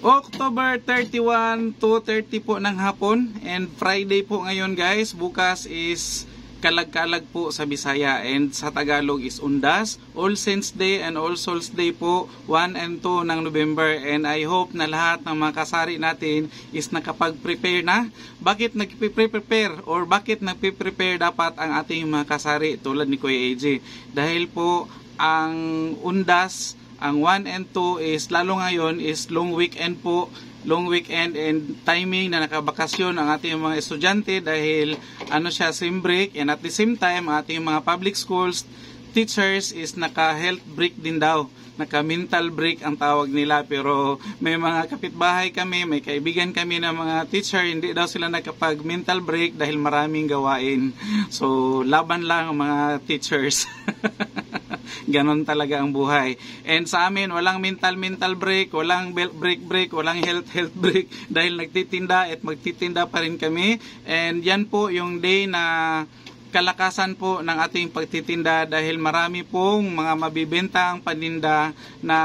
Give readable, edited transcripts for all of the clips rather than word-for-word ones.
October 31, 2:30 po ng hapon, and Friday po ngayon guys. Bukas is Kalag-Kalag po sa Bisaya, and sa Tagalog is Undas, All Saints Day and All Souls Day po, 1 and 2 ng November. And I hope na lahat ng mga kasari natin is nakapag-prepare na. Bakit nagpe-prepare or bakit nagpe-prepare dapat ang ating mga kasari tulad ni Kuya AJ? Dahil po ang Undas, ang 1 and 2 is lalo ngayon is long weekend po, long weekend and timing na nakabakasyon ang ating mga estudyante dahil ano siya, sim break, and at the same time ating mga public schools teachers is naka-health break din daw, naka-mental break ang tawag nila. Pero may mga kapitbahay kami, may kaibigan kami na mga teacher, hindi daw sila nakapag-mental break dahil maraming gawain. So laban lang ang mga teachers. Ganon talaga ang buhay. And sa amin, walang mental break, walang break, walang health break dahil nagtitinda at magtitinda pa rin kami. And yan po yung day na kalakasan po ng ating pagtitinda dahil marami pong mga mabibentang paninda na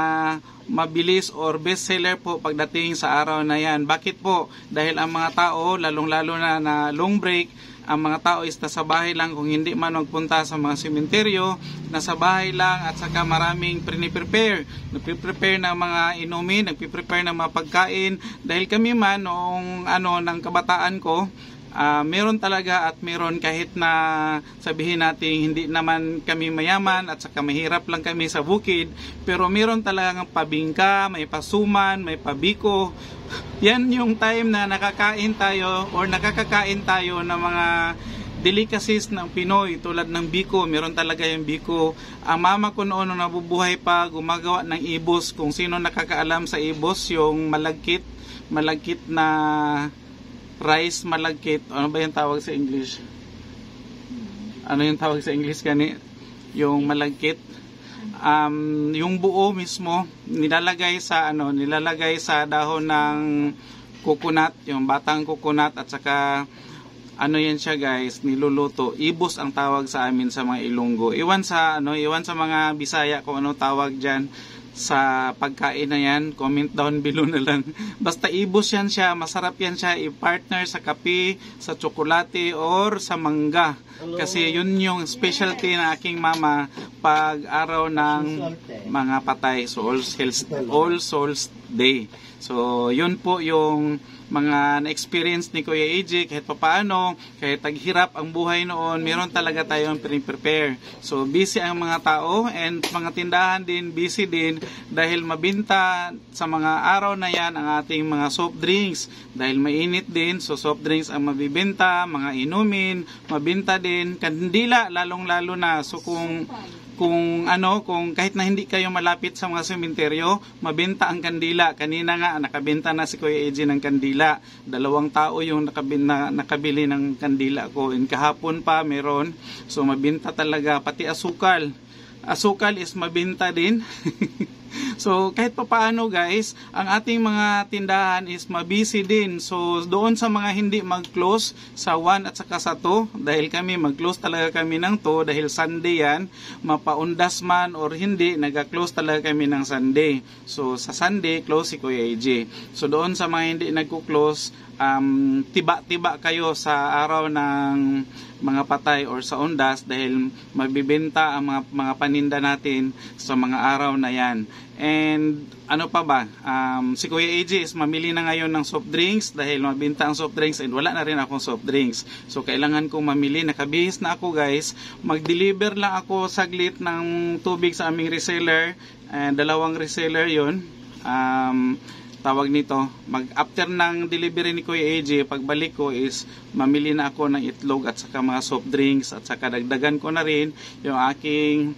mabilis or bestseller po pagdating sa araw na yan. Bakit po? Dahil ang mga tao, lalong-lalo na long break, ang mga tao is nasa bahay lang, kung hindi man magpunta sa mga sementeryo, nasa bahay lang, at saka maraming nagpiprepare ng mga inumin, nagpiprepare ng mga pagkain. Dahil kami man noong ng kabataan ko, meron talaga at meron, kahit na sabihin natin hindi naman kami mayaman at saka mahirap lang kami sa bukid, pero meron talagang pabingka, may pasuman, may pabiko. Yan yung time na nakakakain tayo ng mga delicacies ng Pinoy tulad ng biko. Meron talaga yung biko. Ang mama ko noon nung nabubuhay pa, gumagawa ng ibos. Kung sino nakakaalam sa ibos, yung malagkit na rice malagkit. Ano ba yung tawag sa English? Ano yung tawag sa English gani? Yung malagkit. Yung buo mismo nilalagay sa dahon ng coconut, yung batang coconut, at saka yan siya guys, niluluto. Ibos ang tawag sa amin sa mga Ilonggo. Iwan sa mga Bisaya kung ano tawag diyan sa pagkain na yan. Comment down below na lang. Basta ibos yan siya, masarap yan siya i-partner sa kape, sa tsokolate, or sa mangga. Kasi yun yung specialty ng aking mama pag araw ng mga patay. So All Souls Day. So yun po yung mga na-experience ni Kuya AJ. Kahit papaano, kahit taghirap ang buhay noon, meron talaga tayong prepare. So busy ang mga tao, and mga tindahan din busy din dahil mabinta sa mga araw na yan ang ating mga soft drinks. Dahil mainit din, so soft drinks ang mabibenta, mga inumin, mabinta din, kandila lalong-lalo na. So kung kahit na hindi kayo malapit sa mga sementeryo, mabenta ang kandila. Kanina nga nakabenta na si Kuya AJ ng kandila. 2 tao yung nakabili ng kandila ko. And kahapon pa meron. So mabenta talaga, pati asukal. Asukal is mabenta din. So kahit pa paano guys, ang ating mga tindahan is mabisi din. So doon sa mga hindi mag-close sa 1 at saka sa 2, dahil kami mag-close talaga kami ng 2 dahil Sunday yan, mapaundas man or hindi, nag-close talaga kami ng Sunday. So sa Sunday, close si Kuya AJ. So doon sa mga hindi nagko-close, tiba-tiba kayo sa araw ng mga patay or sa undas dahil mabibenta ang mga paninda natin sa mga araw na yan. And ano pa ba, si Kuya AJ is mamili na ngayon ng soft drinks dahil mabinta ang soft drinks, and wala na rin akong soft drinks. So kailangan kong mamili, nakabihis na ako guys. Mag-deliver lang ako saglit ng tubig sa aming reseller, and 2 reseller yun. Tawag nito, after ng delivery ni Kuya AJ, pagbalik ko is mamili na ako ng itlog at saka mga soft drinks, at saka dagdagan ko na rin yung aking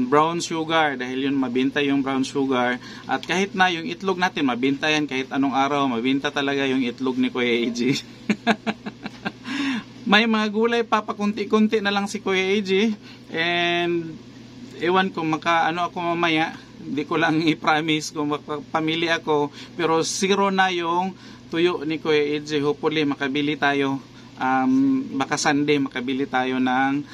brown sugar dahil yun mabinta yung brown sugar. At kahit na yung itlog natin mabinta yan, kahit anong araw mabinta talaga yung itlog ni Kuya AJ. May mga gulay pa, pakunti-kunti na lang si Kuya AJ, and ewan kung ako mamaya. Hindi ko lang i-promise kung pamili ako, pero 0 na yung tuyo ni Kuya AJ. Hopefully makabili tayo baka Sunday makabili tayo ng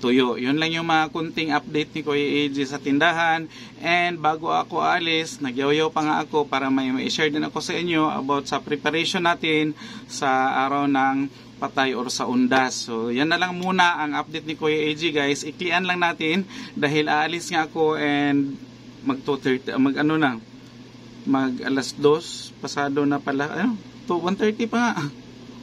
tuyo. Yun lang yung mga kunting update ni Kuya AJ sa tindahan. And bago ako alis, nagyaw-yaw pa nga ako para may share din ako sa inyo about sa preparation natin sa araw ng patay or sa undas. So yan na lang muna ang update ni Kuya AJ, guys. Iklian lang natin dahil aalis nga ako and mag 2:30 pasado na pala. 1:30 pa nga.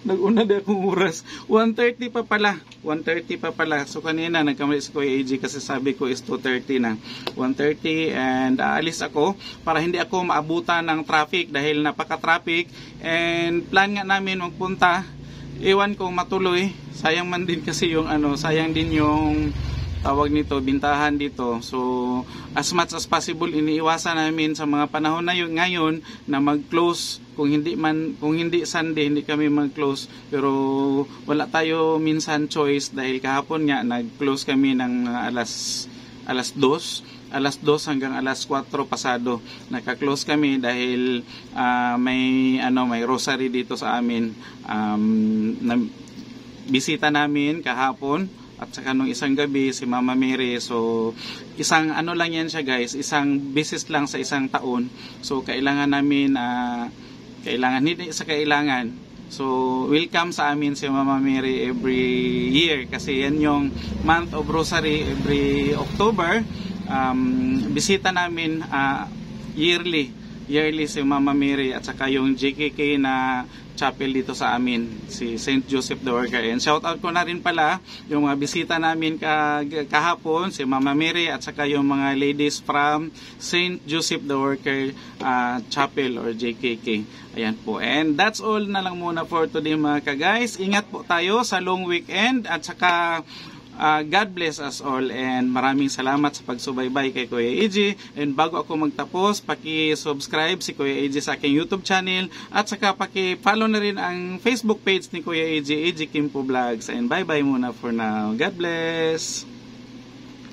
Nag-una din akong oras. 1:30 pa pala. 1:30 pa pala. So kanina nagkamali si Kuya AJ kasi sabi ko is 2:30 na. 1:30 and aalis ako para hindi ako maabutan ng traffic dahil napaka-traffic. And plan nga namin magpunta. Iwan kong matuloy. Sayang man din kasi yung sayang din yung tawag nito, bintahan dito. So as much as possible iniiwasan namin sa mga panahon na yun ngayon na mag-close. Kung hindi Sunday hindi kami mag-close, pero wala tayo minsan choice dahil kahapon nga nag-close kami ng alas 2 hanggang alas 4 pasado. Naka-close kami dahil may rosary dito sa amin. Bisita namin kahapon at saka nung isang gabi si Mama Mary. So isang lang yan siya, guys, isang beses lang sa isang taon. So kailangan namin so welcome sa amin si Mama Mary every year kasi yan yung month of rosary. Every October bisita namin yearly si Mama Mary at saka yung JKK na chapel dito sa amin, si St. Joseph the Worker. And shout out ko na rin pala yung mga bisita namin kahapon, si Mama Mary at saka yung mga ladies from St. Joseph the Worker Chapel or JKK. Ayan po. And that's all na lang muna for today mga ka-guys. Ingat po tayo sa long weekend at saka God bless us all and maraming salamat sa pagsubaybay kay Kuya AJ. And bago ako magtapos, paki-subscribe si Kuya AJ sa aking YouTube channel at saka paki-follow na rin ang Facebook page ni Kuya AJ, AJ Kimpo Vlogs. And bye-bye muna for now. God bless!